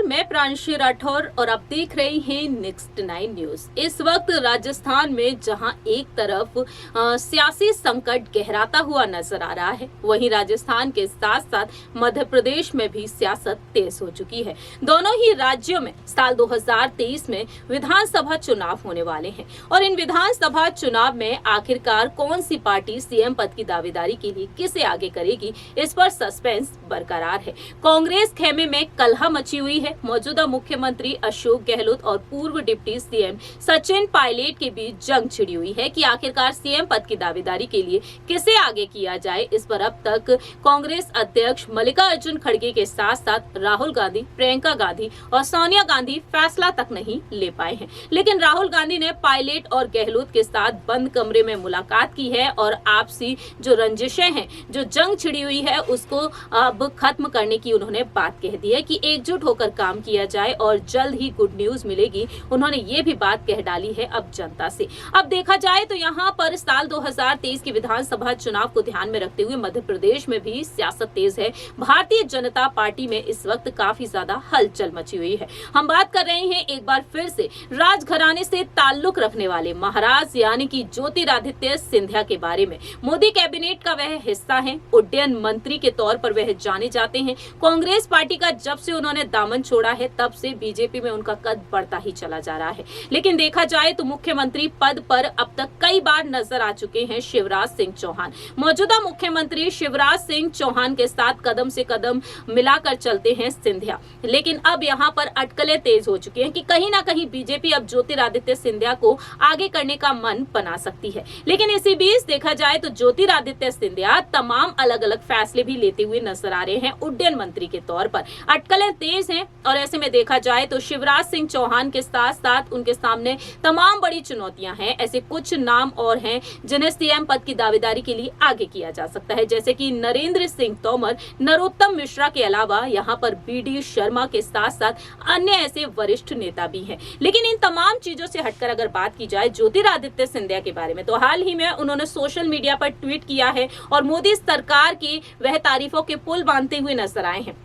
मैं प्रांशी राठौर और आप देख रहे हैं नेक्स्ट 9 न्यूज। इस वक्त राजस्थान में जहां एक तरफ सियासी संकट गहराता हुआ नजर आ रहा है, वहीं राजस्थान के साथ साथ मध्य प्रदेश में भी सियासत तेज हो चुकी है। दोनों ही राज्यों में साल 2023 में विधानसभा चुनाव होने वाले हैं और इन विधानसभा चुनाव में आखिरकार कौन सी पार्टी सीएम पद की दावेदारी के लिए किसे आगे करेगी, इस पर सस्पेंस बरकरार है। कांग्रेस खेमे में कलह मची हुई है। मौजूदा मुख्यमंत्री अशोक गहलोत और पूर्व डिप्टी सीएम सचिन पायलट के बीच जंग छिड़ी हुई है कि आखिरकार सीएम पद की दावेदारी के लिए किसे आगे किया जाए। इस पर अब तक कांग्रेस अध्यक्ष मल्लिकार्जुन खड़गे के साथ साथ राहुल गांधी, प्रियंका गांधी और सोनिया गांधी फैसला तक नहीं ले पाए हैं। लेकिन राहुल गांधी ने पायलट और गहलोत के साथ बंद कमरे में मुलाकात की है और आपसी जो रंजिशें हैं, जो जंग छिड़ी हुई है, उसको अब खत्म करने की उन्होंने बात कह दी है कि एकजुट होकर काम किया जाए और जल्द ही गुड न्यूज मिलेगी। उन्होंने ये भी बात कह डाली है अब जनता से। अब देखा जाए तो यहाँ पर साल 2023 के विधानसभा चुनाव को ध्यान में रखते हुए मध्य प्रदेश में भी सियासत तेज है। भारतीय जनता पार्टी में इस वक्त काफी ज्यादा हलचल मची हुई है। हम बात कर रहे हैं एक बार फिर से राजघराने से ताल्लुक रखने वाले महाराज यानी कि ज्योतिरादित्य सिंधिया के बारे में। मोदी कैबिनेट का वह हिस्सा है, उड्डयन मंत्री के तौर पर वह जाने जाते हैं। कांग्रेस पार्टी का जब से उन्होंने दामन छोड़ा है तब से बीजेपी में उनका कद बढ़ता ही चला जा रहा है। लेकिन देखा जाए तो मुख्यमंत्री पद पर अब तक कई बार नजर आ चुके हैं शिवराज सिंह चौहान। मौजूदा मुख्यमंत्री शिवराज सिंह चौहान के साथ कदम से कदम मिलाकर चलते हैं सिंधिया। लेकिन अब यहाँ पर अटकलें तेज हो चुकी हैं कि कहीं ना कहीं बीजेपी अब ज्योतिरादित्य सिंधिया को आगे करने का मन बना सकती है। लेकिन इसी बीच देखा जाए तो ज्योतिरादित्य सिंधिया तमाम अलग अलग फैसले भी लेते हुए नजर आ रहे हैं उड्डयन मंत्री के तौर पर। अटकलें तेज हैं और ऐसे में देखा जाए तो शिवराज सिंह चौहान के साथ साथ उनके सामने तमाम बड़ी चुनौतियां हैं। ऐसे कुछ नाम और हैं जिन्हें सीएम पद की दावेदारी के लिए आगे किया जा सकता है, जैसे कि नरेंद्र सिंह तोमर, नरोत्तम मिश्रा के अलावा यहाँ पर बीडी शर्मा के साथ साथ अन्य ऐसे वरिष्ठ नेता भी हैं। लेकिन इन तमाम चीजों से हटकर अगर बात की जाए ज्योतिरादित्य सिंधिया के बारे में, तो हाल ही में उन्होंने सोशल मीडिया पर ट्वीट किया है और मोदी सरकार की वह तारीफों के पुल बांधते हुए नजर आए हैं।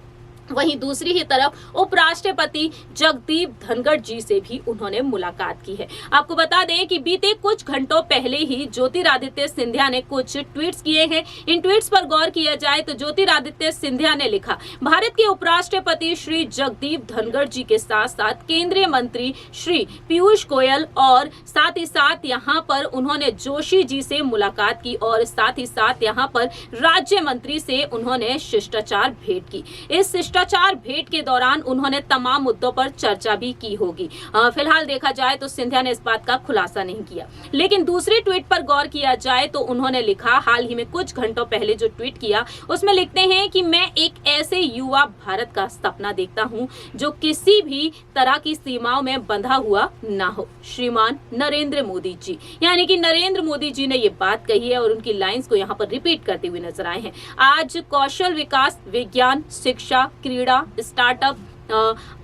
वहीं दूसरी ही तरफ उपराष्ट्रपति जगदीप धनखड़ जी से भी उन्होंने मुलाकात की है। आपको बता दें कि बीते कुछ घंटों पहले ही ज्योतिरादित्य सिंधिया ने कुछ ट्वीट्स किए हैं। इन ट्वीट्स पर गौर किया जाए तो ज्योतिरादित्य सिंधिया ने लिखा, भारत के उपराष्ट्रपति श्री जगदीप धनखड़ जी के साथ साथ केंद्रीय मंत्री श्री पीयूष गोयल और साथ ही साथ यहाँ पर उन्होंने जोशी जी से मुलाकात की और साथ ही साथ यहाँ पर राज्य मंत्री से उन्होंने शिष्टाचार भेंट की। इस शिष्टाचार भेंट के दौरान उन्होंने तमाम मुद्दों पर चर्चा भी की होगी। फिलहाल देखा जाए तो सिंधिया ने इस बात का खुलासा नहीं किया। लेकिन दूसरी ट्वीट पर गौर किया जाए तो उन्होंने लिखा, हाल ही में कुछ घंटों पहले जो ट्वीट किया उसमें लिखते हैं कि मैं एक ऐसे युवा भारत का सपना देखता हूं जो किसी भी तरह की सीमाओं में बंधा हुआ ना हो। श्रीमान नरेंद्र मोदी जी, यानी कि नरेंद्र मोदी जी ने ये बात कही है और उनकी लाइंस को यहाँ पर रिपीट करते हुए नजर आए हैं। आज कौशल विकास, विज्ञान, शिक्षा, क्रीड़ा, स्टार्टअप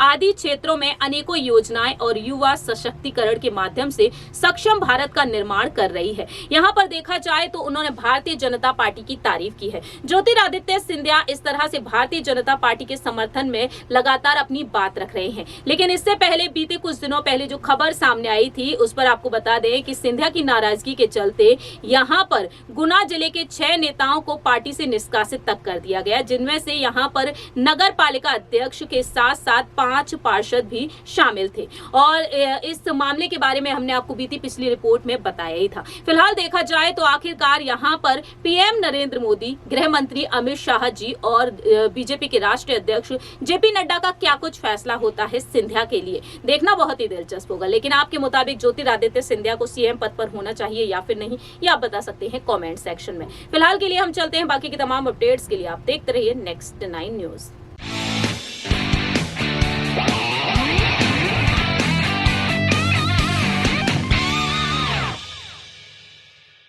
आदि क्षेत्रों में अनेकों योजनाएं और युवा सशक्तिकरण के माध्यम से सक्षम भारत का निर्माण कर रही है। यहाँ पर देखा जाए तो उन्होंने भारतीय जनता पार्टी की तारीफ की है। ज्योतिरादित्य सिंधिया इस तरह से भारतीय जनता पार्टी के समर्थन में लगातार अपनी बात रख रहे हैं। लेकिन इससे पहले बीते कुछ दिनों पहले जो खबर सामने आई थी उस पर आपको बता दें कि सिंधिया की नाराजगी के चलते यहाँ पर गुना जिले के 6 नेताओं को पार्टी से निष्कासित तक कर दिया गया, जिनमें से यहाँ पर नगर पालिका अध्यक्ष के साथ 5 पार्षद भी शामिल थे और इस मामले के बारे में हमने आपको बीती पिछली रिपोर्ट में बताया ही था। फिलहाल देखा जाए तो आखिरकार यहाँ पर पीएम नरेंद्र मोदी, गृह मंत्री अमित शाह जी और बीजेपी के राष्ट्रीय अध्यक्ष जेपी नड्डा का क्या कुछ फैसला होता है सिंधिया के लिए, देखना बहुत ही दिलचस्प होगा। लेकिन आपके मुताबिक ज्योतिरादित्य सिंधिया को सीएम पद पर होना चाहिए या फिर नहीं, ये आप बता सकते हैं कॉमेंट सेक्शन में। फिलहाल के लिए हम चलते हैं बाकी की तमाम अपडेट्स के लिए आप देखते रहिए नेक्स्ट 9 न्यूज।